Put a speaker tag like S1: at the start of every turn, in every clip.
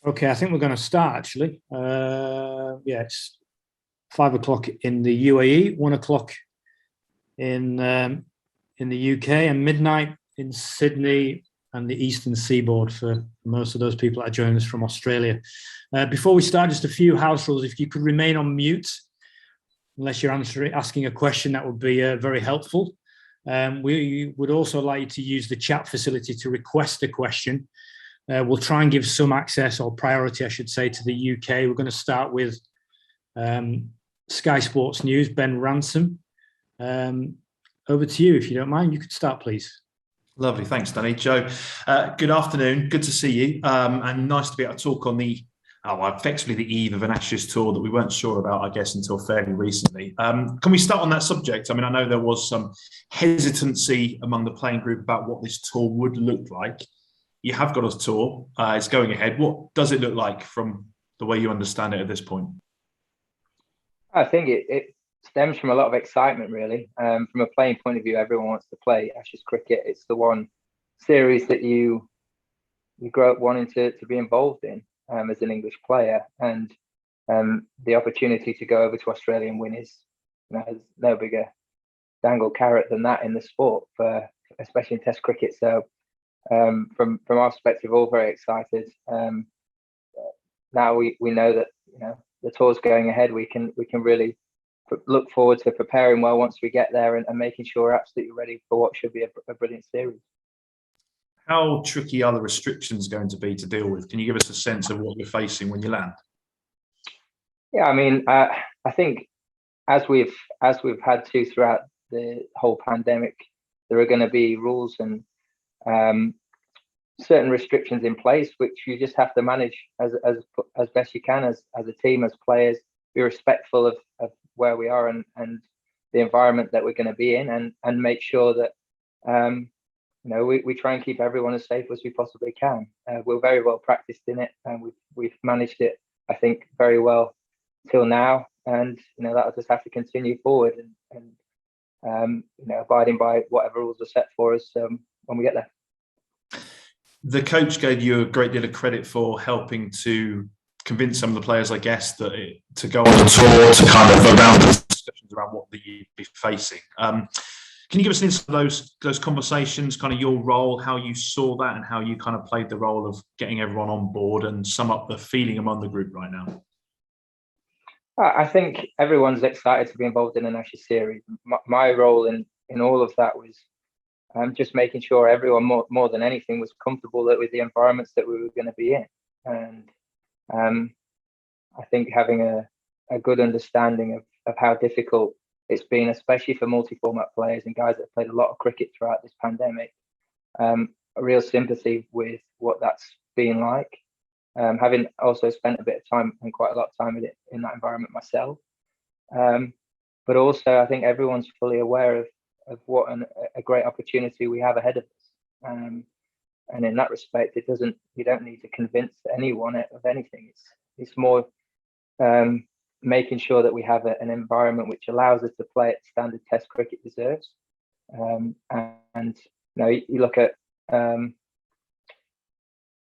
S1: Okay, I think we're going to start actually. Yeah, it's 5 o'clock in the UAE, 1 o'clock in the UK, and midnight in Sydney and the Eastern Seaboard for most of those people that are joining us from Australia. Before we start, just a few house rules. If you could remain on mute, unless you're asking a question, that would be very helpful. We would also like you to use the chat facility to request a question. We'll try and give some access or priority, I should say, to the UK. We're going to start with Sky Sports News, Ben Ransom. Over to you, if you don't mind. You could start, please.
S2: Lovely. Thanks, Danny. Joe, good afternoon. Good to see you. And nice to be able to talk on effectively the eve of an Ashes tour that we weren't sure about, I guess, until fairly recently. Can we start on that subject? I mean, I know there was some hesitancy among the playing group about what this tour would look like. You have got a tour. It's going ahead. What does it look like from the way you understand it at this point?
S3: I think it stems from a lot of excitement, really. From a playing point of view, everyone wants to play Ashes cricket. It's the one series that you grow up wanting to be involved in as an English player, and the opportunity to go over to Australia and win is, there's no bigger dangle carrot than that in the sport, especially in Test cricket. So from our perspective, all very excited. Now we know that the tour's going ahead. We can really look forward to preparing well once we get there and making sure we're absolutely ready for what should be a brilliant series.
S2: How tricky are the restrictions going to be to deal with? Can you give us a sense of what you're facing when you land?
S3: Yeah, I mean, I think as we've had to throughout the whole pandemic, there are going to be rules and certain restrictions in place, which you just have to manage as best you can as a team, as players. Be respectful of where we are and the environment that we're going to be in, and make sure that we try and keep everyone as safe as we possibly can. We're very well practiced in it, and we've managed it, I think, very well till now, and that'll just have to continue forward and abiding by whatever rules are set for us when we get there.
S2: The coach gave you a great deal of credit for helping to convince some of the players, I guess, to go on the tour, to kind of around the discussions around what you'd be facing. Can you give us an insight of those conversations, kind of your role, how you saw that, and how you kind of played the role of getting everyone on board, and sum up the feeling among the group right now?
S3: I think everyone's excited to be involved in an Ashes series. My role in all of that was just making sure everyone, more than anything, was comfortable with the environments that we were going to be in. And I think having a good understanding of how difficult it's been, especially for multi-format players and guys that have played a lot of cricket throughout this pandemic, a real sympathy with what that's been like. Having also spent a bit of time and quite a lot of time in that environment myself. But also, I think everyone's fully aware of what a great opportunity we have ahead of us. And in that respect, you don't need to convince anyone of anything. It's more making sure that we have an environment which allows us to play at standard Test cricket deserves. And you look at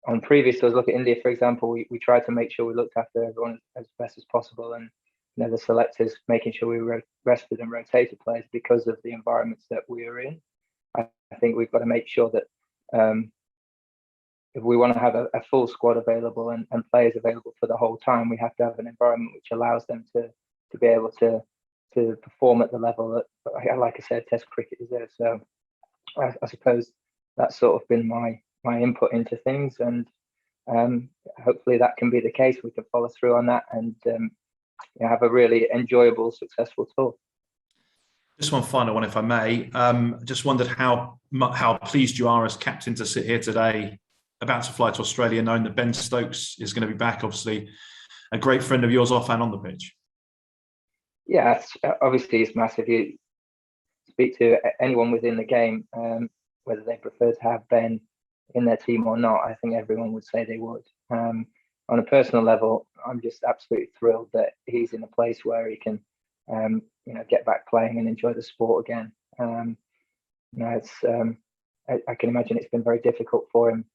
S3: on previous tours, look at India, for example. We tried to make sure we looked after everyone as best as possible, and the selectors making sure we rested and rotated players because of the environments that we are in. I think we've got to make sure that if we want to have a full squad available and players available for the whole time, we have to have an environment which allows them to be able to perform at the level that, like I said, Test cricket deserves. So I suppose that's sort of been my input into things, and hopefully that can be the case. We can follow through on that and have a really enjoyable, successful tour.
S2: Just one final one, if I may. Just wondered how pleased you are as captain to sit here today, about to fly to Australia, knowing that Ben Stokes is going to be back. Obviously, a great friend of yours off and on the pitch.
S3: Yeah, obviously it's massive. You speak to anyone within the game, whether they prefer to have Ben in their team or not, I think everyone would say they would. On a personal level, I'm just absolutely thrilled that he's in a place where he can, get back playing and enjoy the sport again. It's I can imagine it's been very difficult for him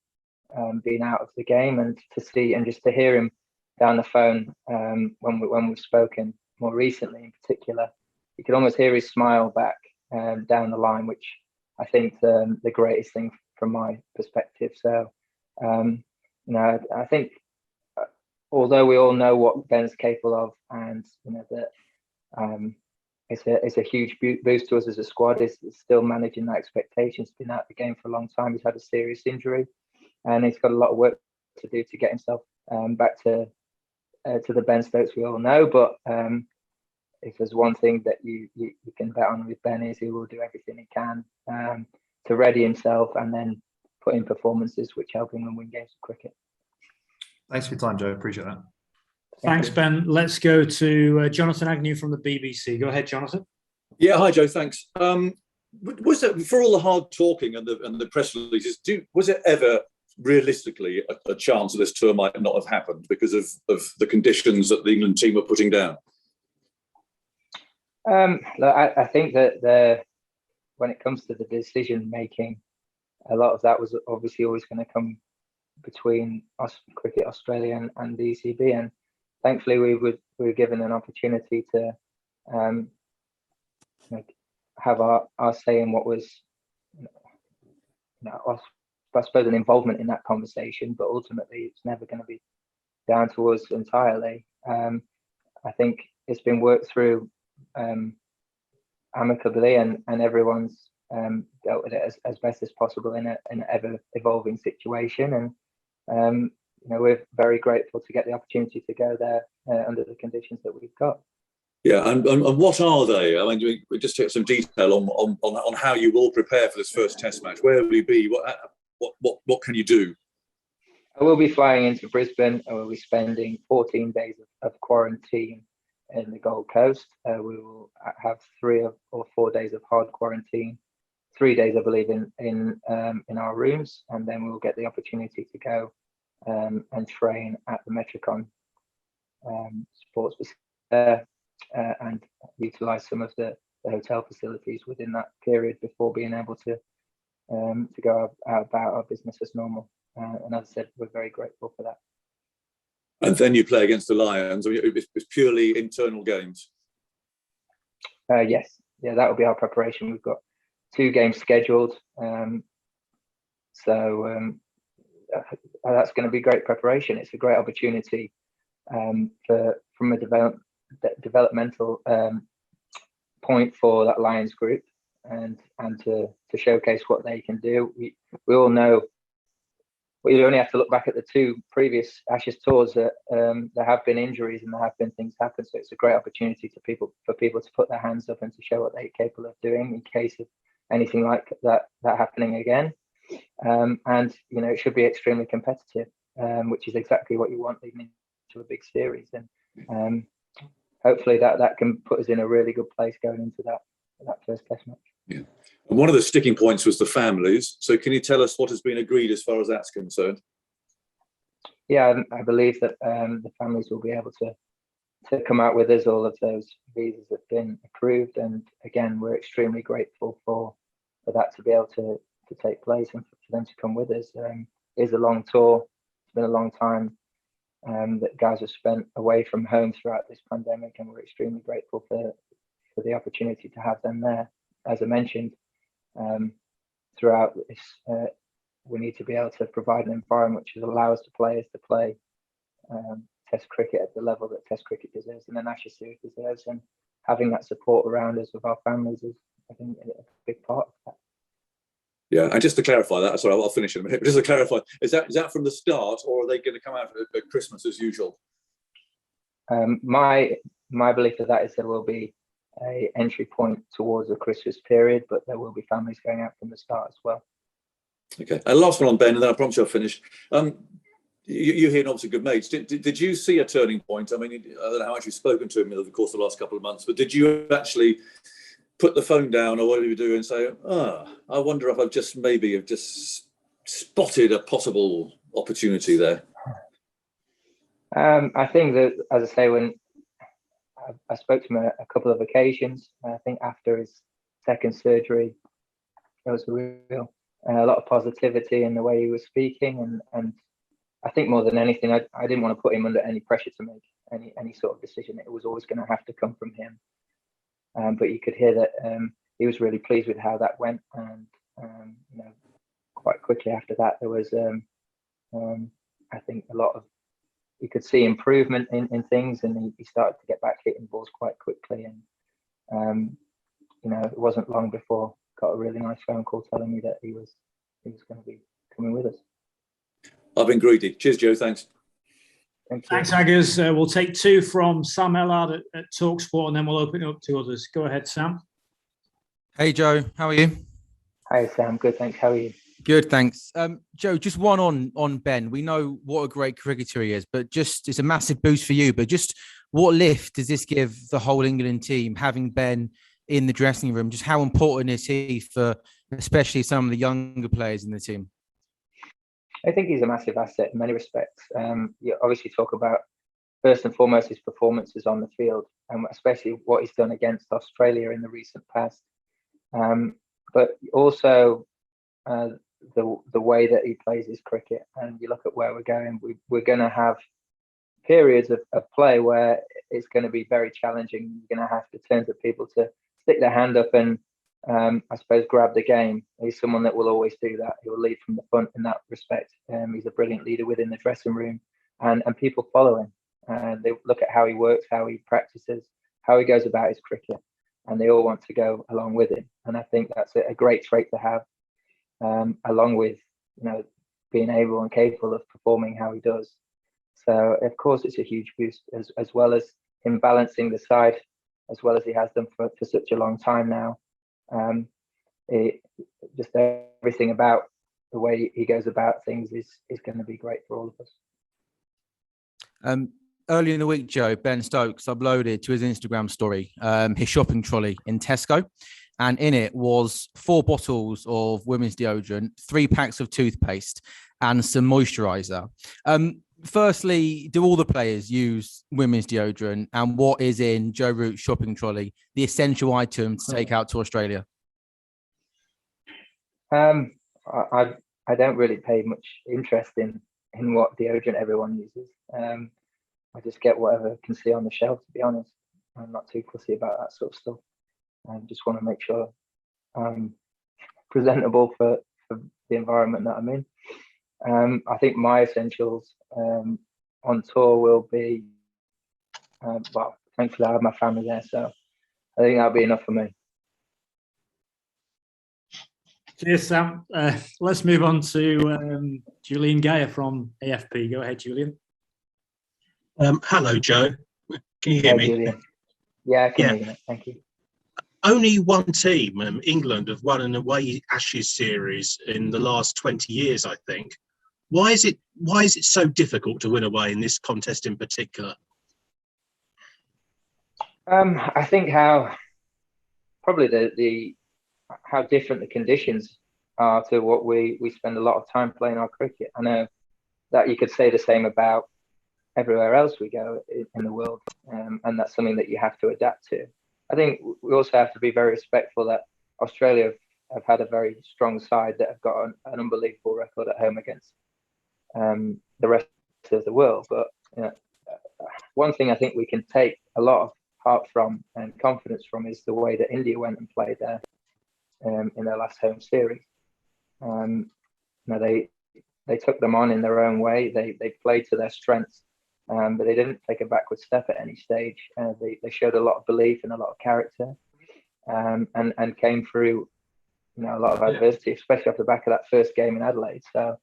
S3: being out of the game, and to see and just to hear him down the phone when we've spoken more recently in particular, you could almost hear his smile back down the line, which I think the greatest thing from my perspective. So I think although we all know what Ben's capable of, and that it's a huge boost to us as a squad, is still managing that expectation. He's been out of the game for a long time. He's had a serious injury, and he's got a lot of work to do to get himself back to the Ben Stokes we all know. But if there's one thing that you can bet on with Ben, is he will do everything he can to ready himself and then put in performances which help him win games of cricket.
S2: Thanks for your time, Joe. Appreciate that.
S1: Thanks, Ben. Let's go to Jonathan Agnew from the BBC. Go ahead, Jonathan.
S4: Yeah, hi, Joe. Thanks. Was there, for all the hard talking and the press releases, was there ever realistically a chance that this tour might not have happened because of the conditions that the England team were putting down?
S3: Look, I think that when it comes to the decision making, a lot of that was obviously always going to come between us, Cricket Australia, and the ECB, and thankfully we were given an opportunity to have our say in what was, I suppose, an involvement in that conversation. But ultimately, it's never going to be down to us entirely. I think it's been worked through amicably, and everyone's dealt with it as best as possible in an ever evolving situation. And we're very grateful to get the opportunity to go there under the conditions that we've got.
S4: Yeah, and what are they? I mean, we just take some detail on how you will prepare for this first Test match. Where will you be? What can you do?
S3: I will be flying into Brisbane, and we'll be spending 14 days of quarantine in the Gold Coast. We will have 3 or 4 days of hard quarantine, 3 days, I believe, in our rooms, and then we will get the opportunity to go and train at the Metricon sports facility and utilise some of the hotel facilities within that period before being able to go about our business as normal. And as I said, we're very grateful for that.
S4: And then you play against the Lions. I mean, it's purely internal games.
S3: Yes, yeah, that will be our preparation. We've got 2 games scheduled, so that's going to be great preparation. It's a great opportunity from a developmental point for that Lions group, and to showcase what they can do. We all know. You only have to look back at the 2 previous Ashes tours that there have been injuries and there have been things happen. So it's a great opportunity for people to put their hands up and to show what they're capable of doing in case of anything like that happening again. And it should be extremely competitive, which is exactly what you want leading into a big series. And hopefully that can put us in a really good place going into that first Test match.
S4: Yeah. And one of the sticking points was the families. So can you tell us what has been agreed as far as that's concerned?
S3: Yeah, I believe that the families will be able to come out with us. All of those visas have been approved, and again, we're extremely grateful for that to be able to take place and for them to come with us. It is a long tour. It's been a long time that guys have spent away from home throughout this pandemic, and we're extremely grateful for the opportunity to have them there. As I mentioned, throughout this, we need to be able to provide an environment which will allow us to players to play Test cricket at the level that Test cricket deserves and the Ashes series deserves. And having that support around us with our families is, I think, a big part of that.
S4: Yeah, and just to clarify that, sorry, I'll finish in a minute. But just to clarify, is that from the start, or are they going to come out at Christmas as usual?
S3: My belief of that is there will be a entry point towards the Christmas period, but there will be families going out from the start as well.
S4: Okay, and last one on Ben, and then I promise I'll finish. You here and obviously good mates. Did you see a turning point? I mean, I don't know how much you've spoken to him over the course of the last couple of months, but did you actually put the phone down or whatever you do and say, I wonder if I've just spotted a possible opportunity there?
S3: I think that, as I say, when I spoke to him a couple of occasions, I think after his second surgery, there was a real a lot of positivity in the way he was speaking, and I think more than anything, I didn't want to put him under any pressure to make any sort of decision. It was always going to have to come from him. But you could hear that he was really pleased with how that went, and quite quickly after that, there was I think a lot of, you could see improvement in things, and he started to get back hitting balls quite quickly, and it wasn't long before I got a really nice phone call telling me that he was going to be coming with us.
S4: I've been greedy. Cheers, Joe. Thanks.
S1: Thanks, Aggers. We'll take two from Sam Ellard at TalkSport, and then we'll open it up to others. Go ahead, Sam.
S5: Hey, Joe. How are you?
S3: Hi, Sam. Good, thanks. How are you?
S5: Good, thanks. Joe, just one on Ben. We know what a great cricketer he is, but just it's a massive boost for you. But just what lift does this give the whole England team, having Ben in the dressing room? Just how important is he for especially some of the younger players in the team?
S3: I think he's a massive asset in many respects. You obviously talk about, first and foremost, his performances on the field, and especially what he's done against Australia in the recent past. But also the way that he plays his cricket, and you look at where we're going, we're going to have periods of play where it's going to be very challenging. You're going to have to turn to people to stick their hand up and I suppose grab the game. He's someone that will always do that. He will lead from the front in that respect. He's a brilliant leader within the dressing room, and people follow him. They look at how he works, how he practices, how he goes about his cricket, and they all want to go along with him. And I think that's a great trait to have, along with being able and capable of performing how he does. So of course it's a huge boost, as well as him balancing the side as well as he has done for such a long time now. Just everything about the way he goes about things is going to be great for all of us.
S5: Earlier in the week, Joe, Ben Stokes uploaded to his Instagram story his shopping trolley in Tesco, and in it was 4 bottles of women's deodorant, 3 packs of toothpaste, and some moisturizer. Firstly, do all the players use women's deodorant, and what is in Joe Root's shopping trolley, the essential item to take out to Australia?
S3: I don't really pay much interest in what deodorant everyone uses. I just get whatever I can see on the shelf, to be honest. I'm not too fussy about that sort of stuff. I just want to make sure I'm presentable for the environment that I'm in. I think my essentials on tour will be, well, thankfully I have my family there, so I think that'll be enough for me.
S1: Cheers, Sam. Let's move on to Julian Geyer from AFP. Go ahead, Julian.
S6: Hello, Joe. Can you hear me?
S3: Julian. Yeah, I can hear you. Thank you.
S6: Only one team, England, have won an away Ashes series in the last 20 years, I think. Why is it so difficult to win away in this contest in particular?
S3: I think how different the conditions are to what we spend a lot of time playing our cricket. I know that you could say the same about everywhere else we go in the world, and that's something that you have to adapt to. I think we also have to be very respectful that Australia have had a very strong side that have got an unbelievable record at home against the rest of the world. But one thing I think we can take a lot of heart from and confidence from is the way that India went and played there in their last home series. They took them on in their own way. They played to their strengths, but they didn't take a backward step at any stage. They showed a lot of belief and a lot of character, and came through a lot of adversity, especially off the back of that first game in Adelaide. So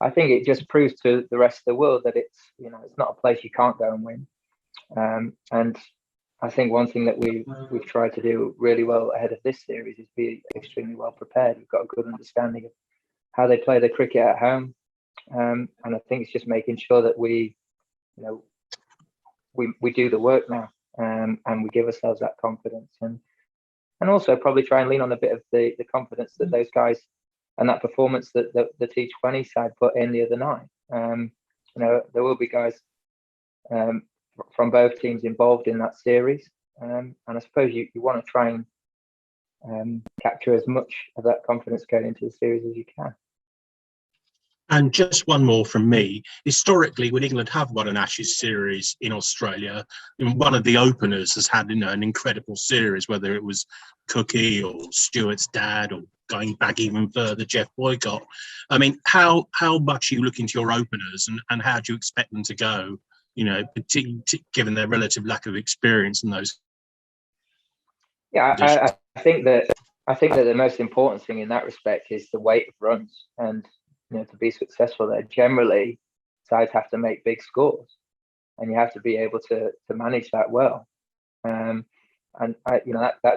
S3: I think it just proves to the rest of the world that it's not a place you can't go and win. And I think one thing that we've tried to do really well ahead of this series is be extremely well prepared. We've got a good understanding of how they play their cricket at home, and I think it's just making sure that we do the work now, and we give ourselves that confidence, and also probably try and lean on a bit of the confidence that those guys and that performance that the T20 side put in the other night. There will be guys from both teams involved in that series, and I suppose you want to try capture as much of that confidence going into the series as you can.
S6: And just one more from me. Historically, when England have won an Ashes series in Australia, one of the openers has had, an incredible series, whether it was Cookie or Stewart's dad, or going back even further, Jeff Boycott. I mean, how much are you looking to your openers, and how do you expect them to go? Given their relative lack of experience in those.
S3: Yeah, I think that the most important thing in that respect is the weight of runs, and to be successful there, generally sides have to make big scores, and you have to be able to manage that well. That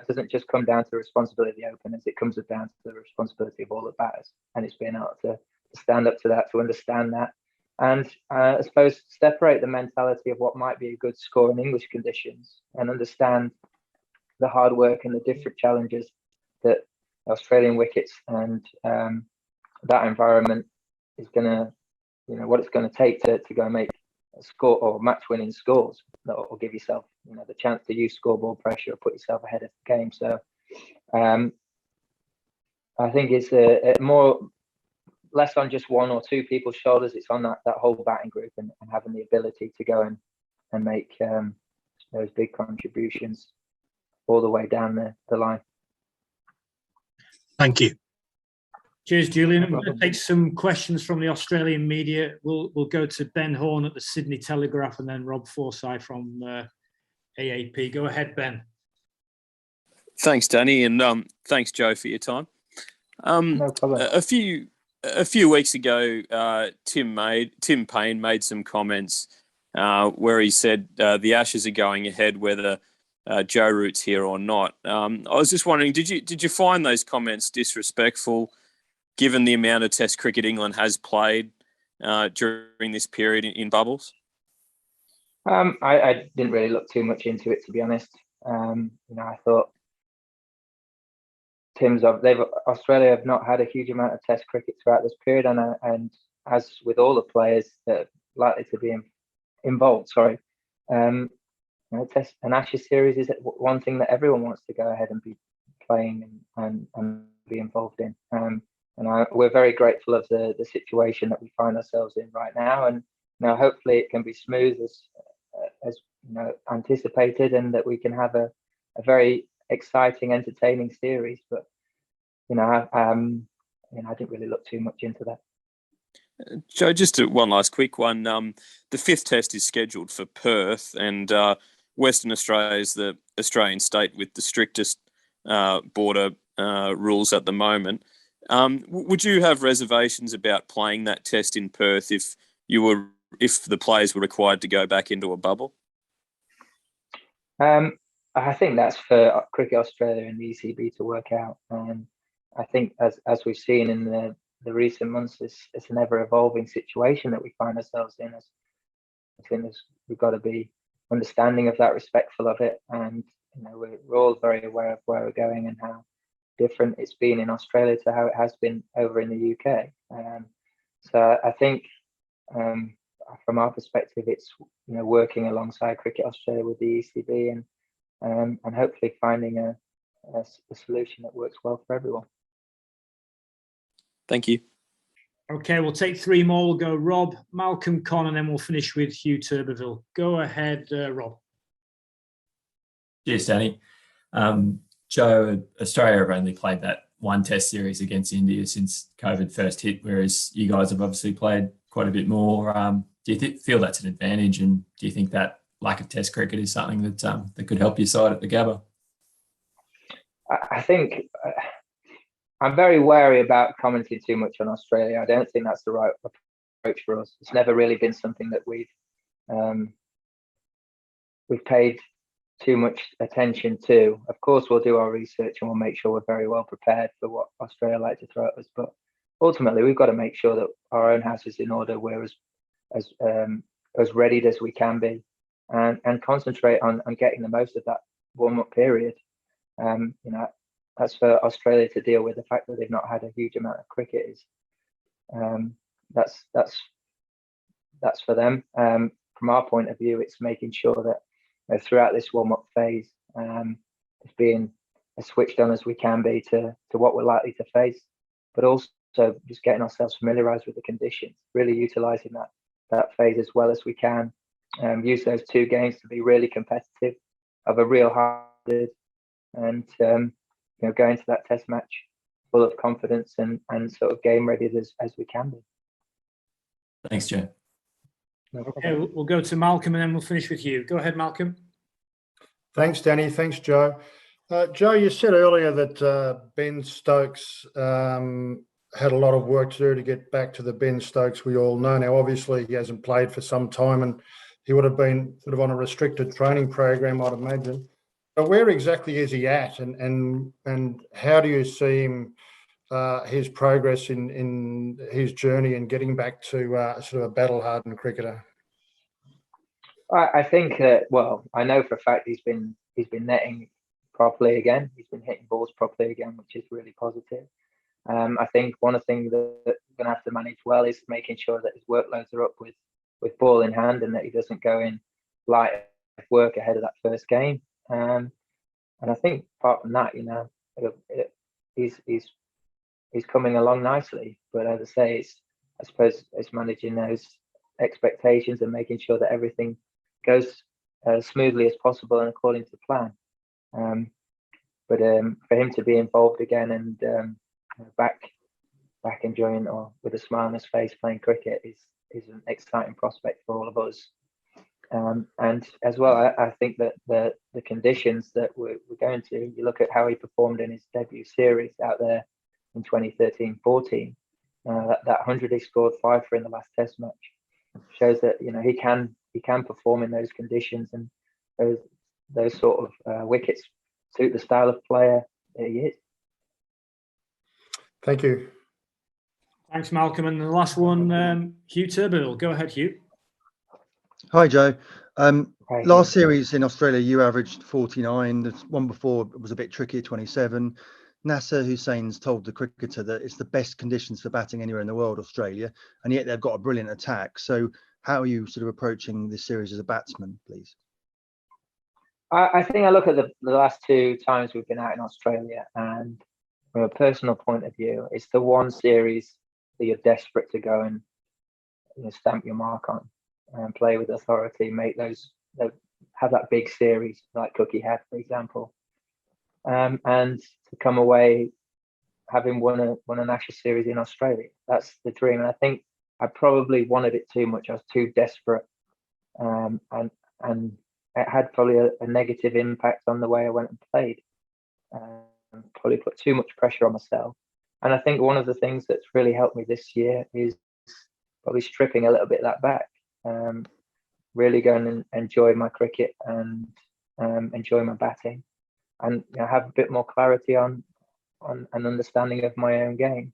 S3: doesn't just come down to the responsibility of the openers; it comes down to the responsibility of all the batters, and it's being able to stand up to that, to understand that, and I suppose separate the mentality of what might be a good score in English conditions, and understand the hard work and the different challenges that Australian wickets and that environment is going to, what it's going to take to go and make a score or match-winning scores that will give yourself, the chance to use scoreboard pressure or put yourself ahead of the game. So I think it's less on just one or two people's shoulders. It's on that whole batting group and having the ability to go and make those big contributions all the way down the line.
S6: Thank you.
S1: Cheers, Julian. I'm going to take some questions from the Australian media. We'll go to Ben Horn at the Sydney Telegraph, and then Rob Forsyth from AAP. Go ahead, Ben.
S7: Thanks, Danny, and thanks, Joe, for your time.
S3: No problem.
S7: A few weeks ago, Tim Payne made some comments where he said the Ashes are going ahead whether Joe Root's here or not. I was just wondering, did you find those comments disrespectful, given the amount of Test cricket England has played during this period in bubbles?
S3: I didn't really look too much into it, to be honest. I thought Australia have not had a huge amount of Test cricket throughout this period, and as with all the players that are likely to be involved, an Ashes series is one thing that everyone wants to go ahead and be playing and be involved in. We're very grateful of the situation that we find ourselves in right now, and hopefully it can be smooth as anticipated, and that we can have a very exciting, entertaining series. But I didn't really look too much into that.
S7: Joe, just one last quick one. The fifth Test is scheduled for Perth, and Western Australia is the Australian state with the strictest border rules at the moment. Would you have reservations about playing that Test in Perth if the players were required to go back into a bubble?
S3: I think that's for Cricket Australia and the ECB to work out. I think as we've seen in the recent months, it's an ever-evolving situation that we find ourselves in. I think we've got to be understanding of that, respectful of it, and we're all very aware of where we're going and how different it's been in Australia to how it has been over in the UK. So I think from our perspective, it's working alongside Cricket Australia with the ECB and hopefully finding a solution that works well for everyone.
S7: Thank you.
S1: Okay, we'll take three more. We'll go Rob, Malcolm Conn, and then we'll finish with Hugh Turbeville. Go ahead, Rob.
S8: Cheers, Danny. Joe, Australia have only played that one Test series against India since COVID first hit, whereas you guys have obviously played quite a bit more. Do you feel that's an advantage, and do you think that lack of Test cricket is something that could help your side at the Gabba?
S3: I think I'm very wary about commenting too much on Australia. I don't think that's the right approach for us. It's never really been something that we've paid too much attention to. Of course, we'll do our research and we'll make sure we're very well prepared for what Australia like to throw at us. But ultimately, we've got to make sure that our own house is in order. We're as readied as we can be, and concentrate on getting the most of that warm-up period. That's for Australia to deal with. The fact that they've not had a huge amount of cricket is that's for them. From our point of view, it's making sure that throughout this warm-up phase, it's being as switched on as we can be to what we're likely to face, but also just getting ourselves familiarised with the conditions, really utilising that phase as well as we can. Use those 2 games to be really competitive, of a real hard, and go into that test match full of confidence and sort of game ready as we can be.
S8: Thanks, Joe.
S1: Okay, we'll go to Malcolm and then we'll finish with you. Go ahead, Malcolm.
S9: Thanks, Danny. Thanks, Joe. Joe, you said earlier that Ben Stokes had a lot of work to do to get back to the Ben Stokes we all know. Now, obviously, he hasn't played for some time and he would have been sort of on a restricted training program, I'd imagine. But where exactly is he at, and how do you see him, his progress in his journey and getting back to sort of a battle-hardened cricketer?
S3: I think that, well, I know for a fact he's been netting properly again. He's been hitting balls properly again, which is really positive. I think one of the things that we're going to have to manage well is making sure that his workloads are up with ball in hand, and that he doesn't go in light work ahead of that first game. And I think apart from that, he's coming along nicely. But as I say, I suppose it's managing those expectations and making sure that everything goes as smoothly as possible and according to plan. But for him to be involved again and back enjoying, or with a smile on his face, playing cricket is an exciting prospect for all of us. And as well, I think that the conditions that we're going to, you look at how he performed in his debut series out there in 2013-14, that 100 he scored 5 for in the last test match shows that he can perform in those conditions, and those sort of wickets suit the style of player that he is.
S9: Thank you.
S1: Thanks, Malcolm. And the last one, Hugh Turbill. Go ahead, Hugh.
S10: Hi, Joe.
S3: Hi,
S10: Last series in Australia, you averaged 49. The one before was a bit tricky, 27. Nasser Hussein's told the cricketer that it's the best conditions for batting anywhere in the world, Australia, and yet they've got a brilliant attack. So how are you sort of approaching this series as a batsman, please?
S3: I think I look at the last 2 times we've been out in Australia, and from a personal point of view, it's the one series that you're desperate to go and stamp your mark on and play with authority, have that big series like Cookie had, for example, and to come away having won an Ashes series in Australia. That's the dream, and I think I probably wanted it too much. I was too desperate, and it had probably a negative impact on the way I went and played. Probably put too much pressure on myself. And I think one of the things that's really helped me this year is probably stripping a little bit of that back. Really going and enjoy my cricket and enjoy my batting, and have a bit more clarity on an understanding of my own game.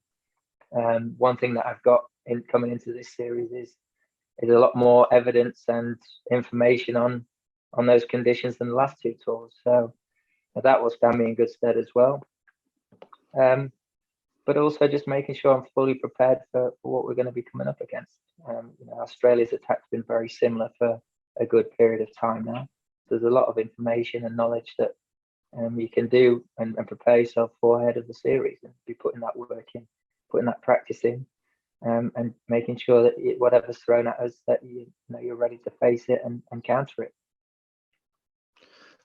S3: One thing that I've got coming into this series is a lot more evidence and information on those conditions than the last 2 tours. So that will stand me in good stead as well. But also just making sure I'm fully prepared for what we're going to be coming up against. Australia's attack's been very similar for a good period of time now. There's a lot of information and knowledge that you can do and prepare yourself for ahead of the series, and be putting that work in, putting that practice in, and making sure that whatever's thrown at us, that you're ready to face it and counter it.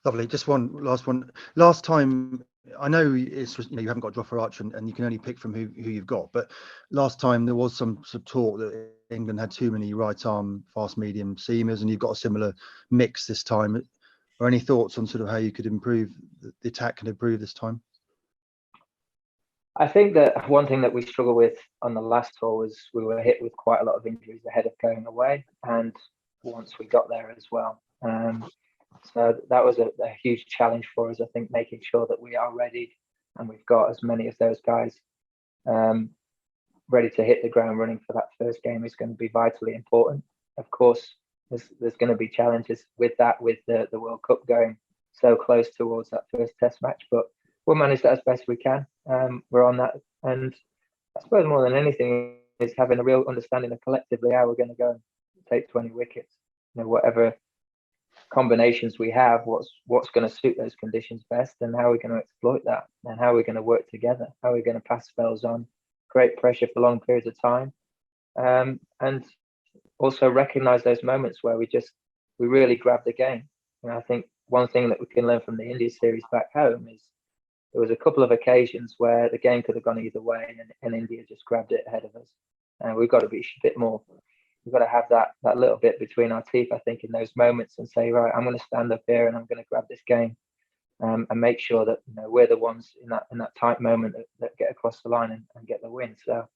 S10: Lovely. Just one last one. Last time, I know it's you haven't got Jofra Archer and you can only pick from who you've got, but last time there was some sort of talk that England had too many right arm fast medium seamers, and you've got a similar mix this time. Or any thoughts on sort of how you could improve the attack can improve this time?
S3: I think that one thing that we struggled with on the last tour was we were hit with quite a lot of injuries ahead of going away, and once we got there as well. So that was a huge challenge for us, I think, making sure that we are ready and we've got as many of those guys ready to hit the ground running for that first game is going to be vitally important. Of course, there's going to be challenges with that, with the World Cup going so close towards that first test match, but we'll manage that as best we can. We're on that, and I suppose more than anything is having a real understanding of collectively how we're going to go and take 20 wickets. Whatever combinations we have, what's going to suit those conditions best, and how we're going to exploit that, and how we're going to work together, how we're going to pass spells on, create pressure for long periods of time, and also recognize those moments where we really grab the game. And I think one thing that we can learn from the India series back home is there was a couple of occasions where the game could have gone either way, and India just grabbed it ahead of us. And we've got to be a bit more. We've got to have that little bit between our teeth, I think, in those moments, and say, right, I'm going to stand up here and I'm going to grab this game, and make sure that we're the ones in that tight moment that get across the line and get the win. So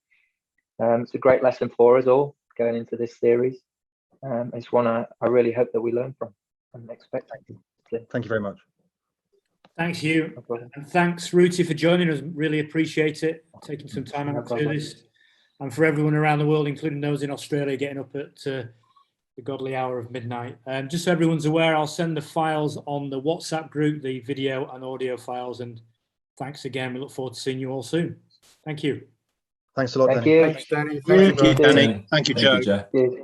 S3: it's a great lesson for us all going into this series. It's one I really hope that we learn from and expect.
S10: Thank you very much.
S1: Thanks, Hugh. And thanks, Ruti, for joining us. Really appreciate it, taking some time out to do this. And for everyone around the world, including those in Australia, getting up at the godly hour of midnight. Just so everyone's aware, I'll send the files on the WhatsApp group, the video and audio files. And thanks again. We look forward to seeing you all soon. Thank you.
S10: Thanks a lot,
S3: Thank
S10: Danny.
S3: you.
S9: Thanks, Danny.
S6: Thank you,
S9: Danny.
S6: Danny. Thank you, Joe.
S7: Joe.
S3: Cheers.